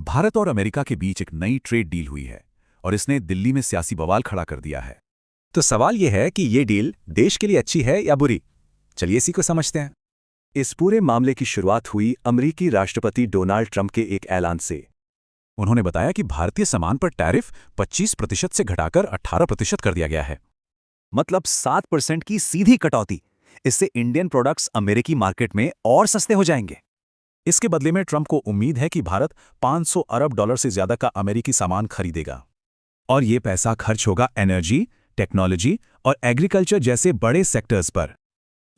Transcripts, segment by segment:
भारत और अमेरिका के बीच एक नई ट्रेड डील हुई है और इसने दिल्ली में सियासी बवाल खड़ा कर दिया है। तो सवाल यह है कि ये डील देश के लिए अच्छी है या बुरी। चलिए इसी को समझते हैं। इस पूरे मामले की शुरुआत हुई अमेरिकी राष्ट्रपति डोनाल्ड ट्रंप के एक ऐलान से। उन्होंने बताया कि भारतीय सामान पर टैरिफ 25% से घटाकर 18% कर दिया गया है। मतलब 7% की सीधी कटौती। इससे इंडियन प्रोडक्ट्स अमेरिकी मार्केट में और सस्ते हो जाएंगे। इसके बदले में ट्रंप को उम्मीद है कि भारत 500 अरब डॉलर से ज्यादा का अमेरिकी सामान खरीदेगा। और ये पैसा खर्च होगा एनर्जी, टेक्नोलॉजी और एग्रीकल्चर जैसे बड़े सेक्टर्स पर।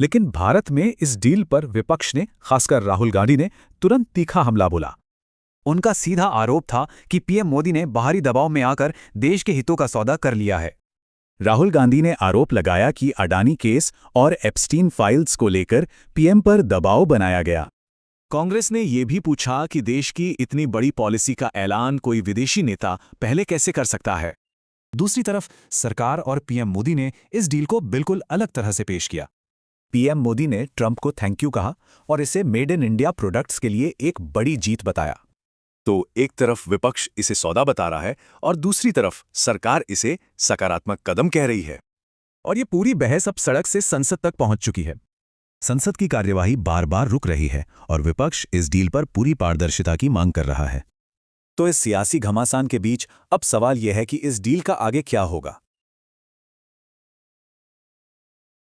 लेकिन भारत में इस डील पर विपक्ष ने, खासकर राहुल गांधी ने, तुरंत तीखा हमला बोला। उनका सीधा आरोप था कि पीएम मोदी ने बाहरी दबाव में आकर देश के हितों का सौदा कर लिया है। राहुल गांधी ने आरोप लगाया कि अडानी केस और एप्स्टीन फाइल्स को लेकर पीएम पर दबाव बनाया गया। कांग्रेस ने यह भी पूछा कि देश की इतनी बड़ी पॉलिसी का ऐलान कोई विदेशी नेता पहले कैसे कर सकता है। दूसरी तरफ सरकार और पीएम मोदी ने इस डील को बिल्कुल अलग तरह से पेश किया। पीएम मोदी ने ट्रंप को थैंक यू कहा और इसे मेड इन इंडिया प्रोडक्ट्स के लिए एक बड़ी जीत बताया। तो एक तरफ विपक्ष इसे सौदा बता रहा है और दूसरी तरफ सरकार इसे सकारात्मक कदम कह रही है। और ये पूरी बहस अब सड़क से संसद तक पहुंच चुकी है। संसद की कार्यवाही बार बार रुक रही है और विपक्ष इस डील पर पूरी पारदर्शिता की मांग कर रहा है। तो इस सियासी घमासान के बीच अब सवाल यह है कि इस डील का आगे क्या होगा।